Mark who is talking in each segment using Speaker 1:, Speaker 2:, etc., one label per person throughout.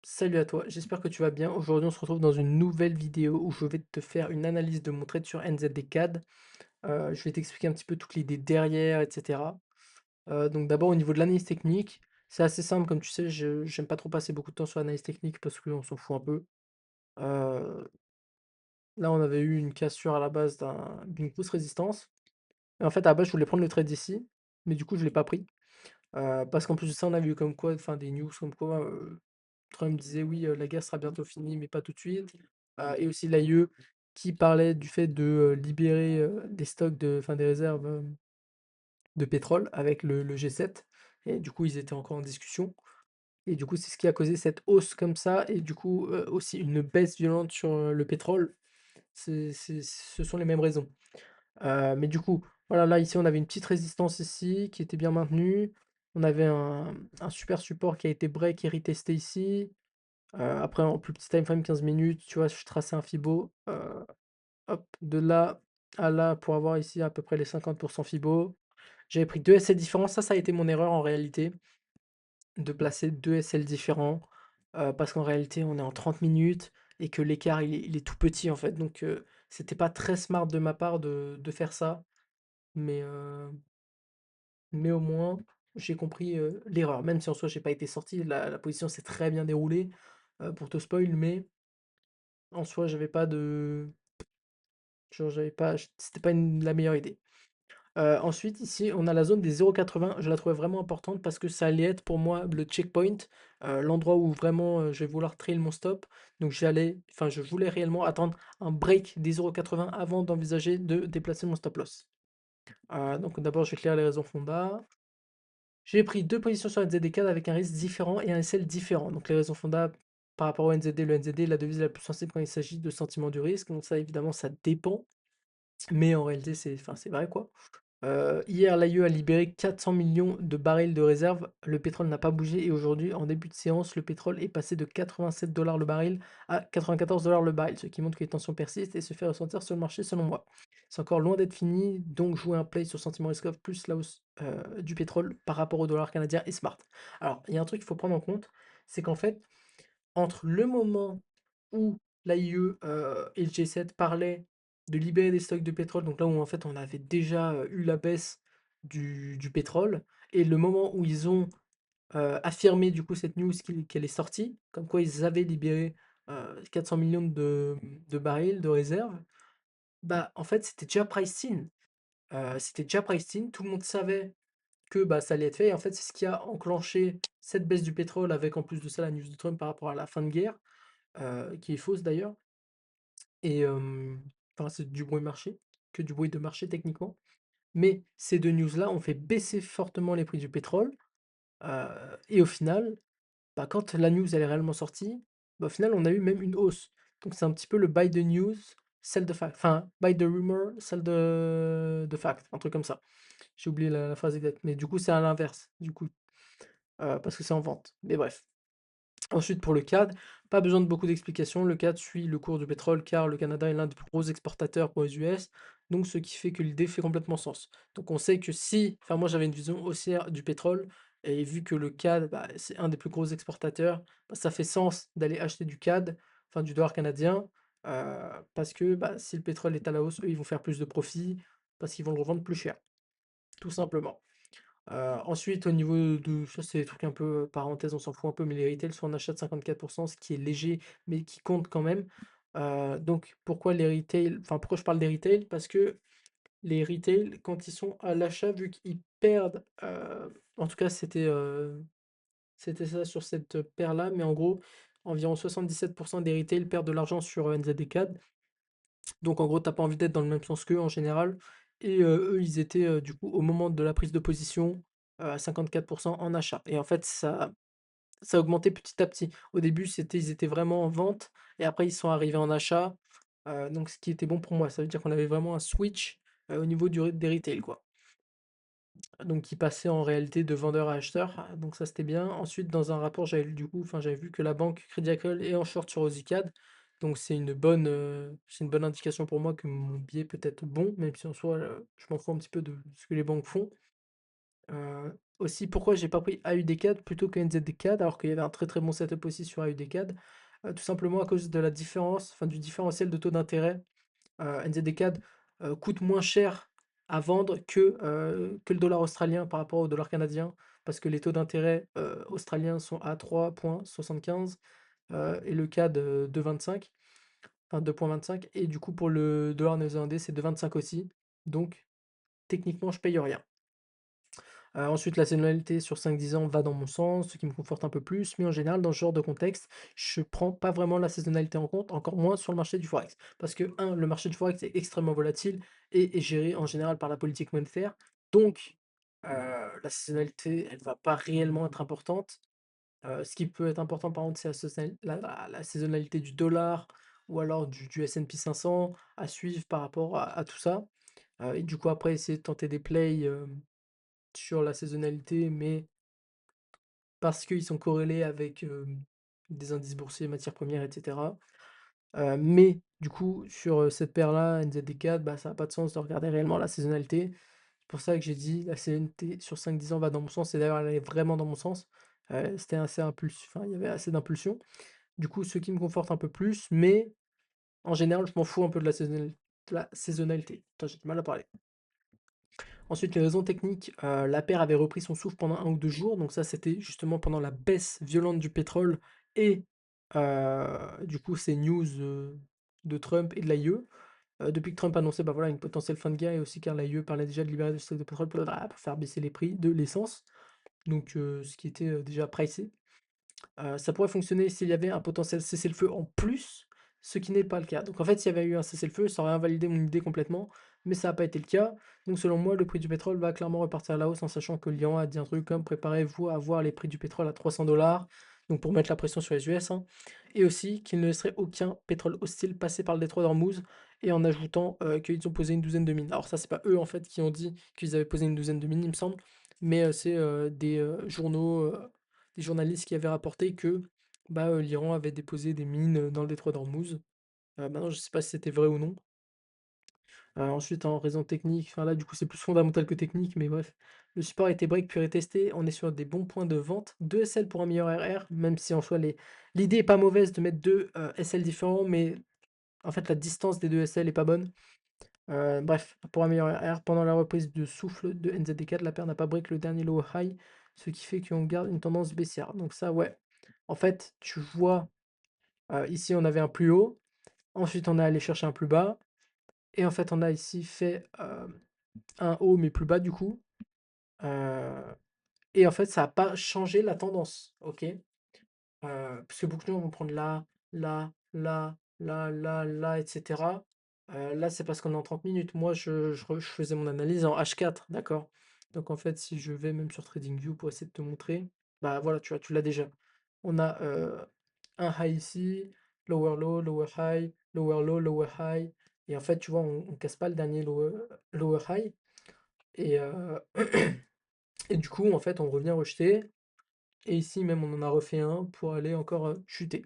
Speaker 1: Salut à toi, j'espère que tu vas bien. Aujourd'hui, on se retrouve dans une nouvelle vidéo où je vais te faire une analyse de mon trade sur NZD-CAD. Je vais t'expliquer un petit peu toute l'idée derrière, etc. Donc d'abord, au niveau de l'analyse technique, c'est assez simple, comme tu sais, je j'aime pas trop passer beaucoup de temps sur l'analyse technique parce qu'on s'en fout un peu. Euh, Là, on avait eu une cassure à la base d'une grosse résistance. Et en fait, à la base, je voulais prendre le trade ici, mais du coup, je l'ai pas pris. Parce qu'en plus de ça, on a vu comme quoi, enfin des news comme quoi Trump disait: «Oui, la guerre sera bientôt finie, mais pas tout de suite». Et aussi l'AIE qui parlait du fait de, libérer, des stocks enfin des réserves, de pétrole avec le G7 et du coup, ils étaient encore en discussion et du coup, c'est ce qui a causé cette hausse comme ça et du coup, aussi une baisse violente sur, le pétrole. Ce sont les mêmes raisons. Mais du coup, voilà, là, ici, on avait une petite résistance ici qui était bien maintenue. On avait un super support qui a été break et retesté ici. Après en plus petit time frame 15 minutes, tu vois, je traçais un fibo, hop, de là à là pour avoir ici à peu près les 50 fibo. J'avais pris 2 SL différents, ça a été mon erreur en réalité, de placer 2 SL différents, parce qu'en réalité on est en 30 minutes et que l'écart il est tout petit en fait, donc c'était pas très smart de ma part de faire ça, mais heu, mais au moins j'ai compris, l'erreur. Même si en soi j'ai pas été sorti, la position s'est très bien déroulée, pour te spoil, mais en soi j'avais pas de genre j'avais pas c'était pas la meilleure idée. Ensuite ici, on a la zone des 0,80. Je la trouvais vraiment importante parce que ça allait être pour moi le checkpoint, l'endroit où vraiment, je vais vouloir trail mon stop. Donc je voulais réellement attendre un break des 0,80 avant d'envisager de déplacer mon stop loss. Donc d'abord, je vais clair les raisons fonda. J'ai pris 2 positions sur NZD-CAD avec un risque différent et un SL différent. Donc les raisons fonda par rapport au NZD, le NZD est la devise la plus sensible quand il s'agit de sentiment du risque. Donc ça évidemment, ça dépend. Mais en réalité, c'est vrai quoi. Hier, l'AIE a libéré 400 millions de barils de réserve. Le pétrole n'a pas bougé et aujourd'hui, en début de séance, le pétrole est passé de 87 dollars le baril à 94 dollars le baril, ce qui montre que les tensions persistent et se fait ressentir sur le marché selon moi. C'est encore loin d'être fini, donc jouer un play sur sentiment risk-off plus la hausse du pétrole par rapport au dollar canadien est smart. Alors, il y a un truc qu'il faut prendre en compte, c'est qu'en fait, entre le moment où l'AIE, et le G7 parlaient de libérer des stocks de pétrole, donc là où en fait on avait déjà, eu la baisse du pétrole et le moment où ils ont, affirmé du coup cette news qu'elle est sortie, comme quoi ils avaient libéré, 400 millions de barils de réserves, bah, en fait c'était déjà priced in. C'était déjà priced in, tout le monde savait que, bah, ça allait être fait et en fait c'est ce qui a enclenché cette baisse du pétrole avec en plus de ça la news de Trump par rapport à la fin de guerre, qui est fausse d'ailleurs et enfin c'est du bruit marché, que du bruit de marché techniquement. Mais ces 2 news-là ont fait baisser fortement les prix du pétrole, et au final, bah, quand la news elle est réellement sortie, bah, au final on a eu même une hausse. Donc c'est un petit peu le buy the news, sell the fact, enfin buy the rumor, sell the fact, un truc comme ça. J'ai oublié la phrase exacte, mais du coup c'est à l'inverse, du coup, parce que c'est en vente. Mais bref. Ensuite, pour le CAD, pas besoin de beaucoup d'explications. Le CAD suit le cours du pétrole car le Canada est l'un des plus gros exportateurs pour les US, donc ce qui fait que l'idée fait complètement sens. Donc on sait que si, enfin moi j'avais une vision haussière du pétrole, et vu que le CAD, bah, c'est un des plus gros exportateurs, bah, ça fait sens d'aller acheter du CAD, enfin du dollar canadien, parce que bah, si le pétrole est à la hausse, eux ils vont faire plus de profit, parce qu'ils vont le revendre plus cher, tout simplement. Ensuite au niveau de ça c'est des trucs un peu, parenthèses, on s'en fout un peu, mais les retails sont en achat de 54%, ce qui est léger, mais qui compte quand même. Donc pourquoi les retails enfin pourquoi je parle des retails? Parce que les retails, quand ils sont à l'achat, vu qu'ils perdent, en tout cas c'était ça sur cette paire-là, mais en gros, environ 77% des retails perdent de l'argent sur, NZD-CAD. Donc en gros, t'as pas envie d'être dans le même sens qu'eux en général et eux, ils étaient, du coup, au moment de la prise de position, à 54% en achat et en fait, ça a augmenté petit à petit. Au début, ils étaient vraiment en vente et après ils sont arrivés en achat, donc ce qui était bon pour moi. Ça veut dire qu'on avait vraiment un switch, au niveau des retail, quoi. Donc ils passaient en réalité de vendeur à acheteur, donc ça, c'était bien. Ensuite, dans un rapport, j'avais lu du coup, enfin, j'avais vu que la banque Crédit Agricole est en short sur Ausicad, donc c'est une bonne indication pour moi que mon billet peut être bon, même si en soi, je m'en fous un petit peu de ce que les banques font. aussi pourquoi j'ai pas pris AUD4 plutôt que NZD4 alors qu'il y avait un très, très bon setup aussi sur AUD4? Tout simplement à cause de la différence, enfin du différentiel de taux d'intérêt. NZD-CAD, coûte moins cher à vendre que le dollar australien par rapport au dollar canadien, parce que les taux d'intérêt, australiens sont à 3,75, et le CAD, 2,25, enfin 2,25 et du coup pour le dollar néo-zélandais, c'est 2,25 aussi. Donc techniquement, je paye rien. Ensuite, la saisonnalité sur 5-10 ans va dans mon sens, ce qui me conforte un peu plus, mais en général, dans ce genre de contexte, je prends pas vraiment la saisonnalité en compte, encore moins sur le marché du forex. Parce que, un, le marché du forex est extrêmement volatile et est géré en général par la politique monétaire. Donc, la saisonnalité, elle va pas réellement être importante. Ce qui peut être important, par contre, c'est la saisonnalité du dollar ou alors du S&P 500 à suivre par rapport à tout ça. Et du coup, après, essayer de tenter des plays, sur la saisonnalité, mais parce qu'ils sont corrélés avec, des indices boursiers, matières premières, et cetera. Mais du coup, sur, cette paire-là, NZD4, bah, ça a pas de sens de regarder réellement la saisonnalité. C'est pour ça que j'ai dit la saisonnalité sur 5-10 ans va dans mon sens et d'ailleurs elle allait vraiment dans mon sens. C'était assez enfin, il y avait assez d'impulsion. Du coup, ce qui me conforte un peu plus, mais en général, je m'en fous un peu de la saisonnalité. Putain, j'ai du mal à parler. Ensuite, les raisons techniques, la paire avait repris son souffle pendant 1 ou 2 jours, donc ça, c'était justement pendant la baisse violente du pétrole et du coup, ces news, de Trump et de l'AIE. Depuis que Trump annonçait, bah, voilà, une potentielle fin de guerre et aussi car l'AIE parlait déjà de libérer du stock de pétrole pour faire baisser les prix de l'essence, donc ce qui était, déjà pricé. Ça pourrait fonctionner s'il y avait un potentiel cessez-le-feu en plus, ce qui n'est pas le cas. Donc en fait, s'il y avait eu un cessez-le-feu, ça aurait invalidé mon idée complètement, mais ça n'a pas été le cas. Donc selon moi, le prix du pétrole va clairement repartir à la hausse en sachant que l'Iran a dit un truc comme préparez-vous à voir les prix du pétrole à 300 $, donc pour mettre la pression sur les US, hein, et aussi qu'il ne laisserait aucun pétrole hostile passer par le détroit d'Ormuz, et en ajoutant qu'ils ont posé une douzaine de mines. Alors ça, c'est pas eux en fait qui ont dit qu'ils avaient posé une douzaine de mines, il me semble, mais c'est des journalistes qui avaient rapporté que, bah, l'Iran avait déposé des mines, dans le détroit d'Ormuz. Maintenant je sais pas si c'était vrai ou non. Ensuite en raison technique, enfin là du coup c'est plus fondamental que technique, mais bref. Le support a été break puis retesté, on est sur des bons points de vente. 2 SL pour un meilleur RR, même si en soi l'idée est pas mauvaise de mettre 2 SL différents, mais en fait la distance des 2 SL est pas bonne. Bref, pour un meilleur RR, pendant la reprise de souffle de NZD4, la paire n'a pas break le dernier low high, ce qui fait qu'on garde une tendance baissière. Donc ça, ouais. En fait, tu vois, ici on avait un plus haut, ensuite on est allé chercher un plus bas, et en fait on a ici fait un haut mais plus bas du coup. euh, et en fait ça n'a pas changé la tendance, ok? Parce que beaucoup de gens vont prendre là, là, là, là, là, là, et cetera. Là, c'est parce qu'on est en 30 minutes. Moi, je faisais mon analyse en H4, d'accord? Donc en fait, si je vais même sur TradingView pour essayer de te montrer, bah voilà, tu vois, tu l'as déjà. On a un high ici, lower low, lower high, lower low, lower high. Et en fait, tu vois, on casse pas le dernier lower high. Et, et du coup, en fait, on revient rejeter. Et ici, même, on en a refait un pour aller encore chuter.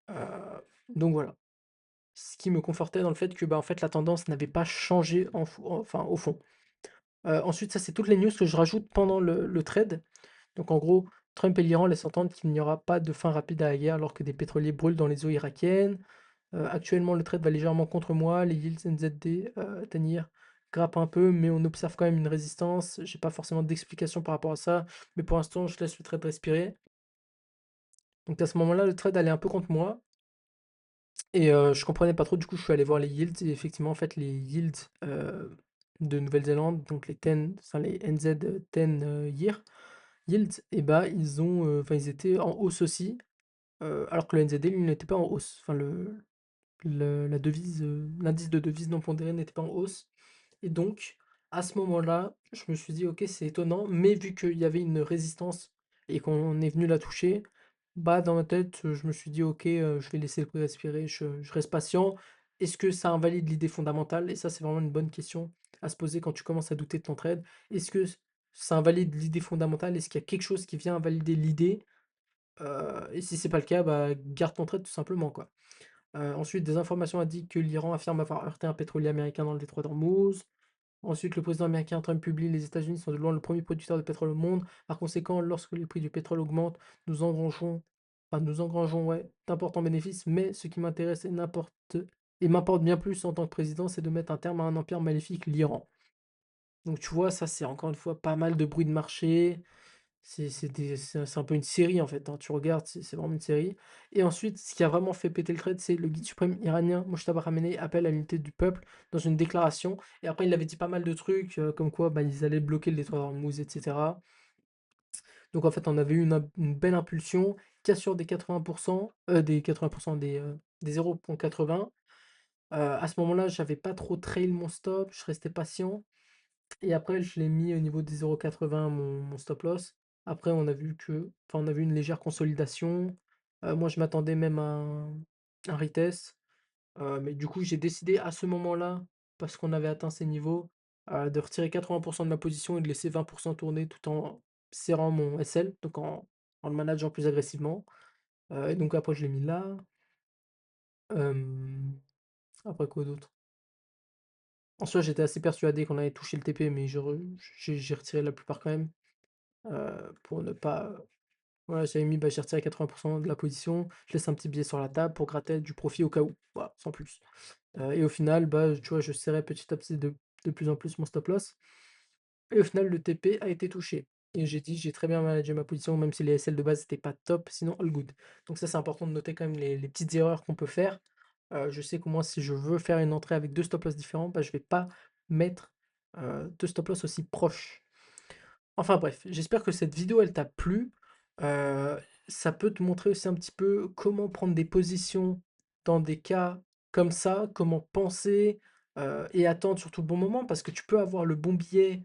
Speaker 1: Heu, donc voilà. Ce qui me confortait dans le fait que, bah, en fait, la tendance n'avait pas changé enfin, au fond. Ensuite, ça, c'est toutes les news que je rajoute pendant le trade. Donc en gros, Trump et l'Iran laissent entendre qu'il n'y aura pas de fin rapide à la guerre alors que des pétroliers brûlent dans les eaux irakiennes. Actuellement, le trade va légèrement contre moi. Les yields NZD, 10 grimpent un peu, mais on observe quand même une résistance. J'ai pas forcément d'explication par rapport à ça, mais pour l'instant, je laisse le trade respirer. Donc à ce moment-là, le trade allait un peu contre moi. Et je comprenais pas trop, du coup, je suis allé voir les yields et effectivement, en fait, les yields, de Nouvelle-Zélande, donc les 10, enfin les NZ 10, year yields et bah, enfin, ils étaient en hausse aussi, alors que le NZD, lui, n'était pas en hausse. Enfin la devise, l'indice de devise non pondéré n'était pas en hausse et donc à ce moment-là, je me suis dit: «OK, c'est étonnant», mais vu qu'il y avait une résistance et qu'on est venu la toucher, bah, dans ma tête, je me suis dit: «OK, je vais laisser le prix respirer, je reste patient». Est-ce que ça invalide l'idée fondamentale? Et ça, c'est vraiment une bonne question à se poser quand tu commences à douter de ton trade. Est-ce que ça invalide l'idée fondamentale? Est-ce qu'il y a quelque chose qui vient invalider l'idée? Et si c'est pas le cas, bah, garde ton trade tout simplement, quoi. Ensuite, des informations indiquent que l'Iran affirme avoir heurté un pétrolier américain dans le détroit d'Ormuz. Ensuite, le président américain Trump publie: «Les États-Unis sont de loin le premier producteur de pétrole au monde. Par conséquent, lorsque les prix du pétrole augmentent, nous engrangeons, ouais, d'importants bénéfices. Mais ce qui m'intéresse et m'importe bien plus en tant que président, c'est de mettre un terme à un empire maléfique, l'Iran». Donc tu vois, ça, c'est encore une fois pas mal de bruit de marché. C'est un peu une série en fait, hein. Tu regardes, c'est vraiment une série. Et ensuite, ce qui a vraiment fait péter le trade, c'est le guide suprême iranien Mojtaba Khamenei appelle à l'unité du peuple dans une déclaration. Et après, il avait dit pas mal de trucs, comme quoi bah, ils allaient bloquer le détroit d'Ormuz, etc. Donc en fait, on avait eu une belle impulsion, cassure des 80%, des 80%, des 0,80. À ce moment-là, j'avais pas trop trail mon stop, je restais patient. Et après, je l'ai mis au niveau des 0,80 mon stop loss. Après, on a vu une légère consolidation. Moi, je m'attendais même à un retest. Mais du coup, j'ai décidé à ce moment-là, parce qu'on avait atteint ces niveaux, de retirer 80% de ma position et de laisser 20% tourner tout en serrant mon SL, donc en le manageant plus agressivement. Et donc après, je l'ai mis là. Hem, Après quoi d'autre? En soi, j'étais assez persuadé qu'on allait toucher le TP, mais j'ai retiré la plupart quand même. Pour ne pas, voilà, j'avais mis, bah, j'ai retiré 80% de la position, je laisse un petit billet sur la table pour gratter du profit au cas où, voilà, sans plus. Et au final, bah, tu vois, je serrais petit à petit de plus en plus mon stop loss et au final, le TP a été touché et j'ai dit: «J'ai très bien managé ma position, même si les SL de base étaient pas top, sinon all good». Donc ça, c'est important de noter quand même les petites erreurs qu'on peut faire. Je sais qu'au moins si je veux faire une entrée avec 2 stop loss différents, bah, je vais pas mettre, 2 stop loss aussi proches. Enfin bref, j'espère que cette vidéo elle t'a plu. Heu, Ça peut te montrer aussi un petit peu comment prendre des positions dans des cas comme ça, comment penser, et attendre surtout le bon moment parce que tu peux avoir le bon biais,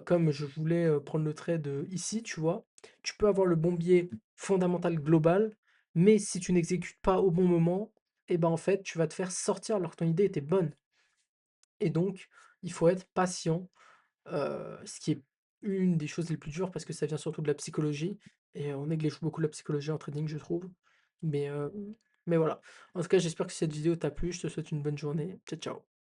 Speaker 1: comme je voulais, prendre le trade, ici, tu vois? Tu peux avoir le bon biais fondamental global, mais si tu n'exécutes pas au bon moment et ben, en fait, tu vas te faire sortir alors que ton idée était bonne et donc il faut être patient. Ce qui est une des choses les plus dures parce que ça vient surtout de la psychologie et on néglige beaucoup la psychologie en trading, je trouve. Mais, heu, mais voilà. En tout cas, j'espère que cette vidéo t'a plu. Je te souhaite une bonne journée. Ciao, ciao.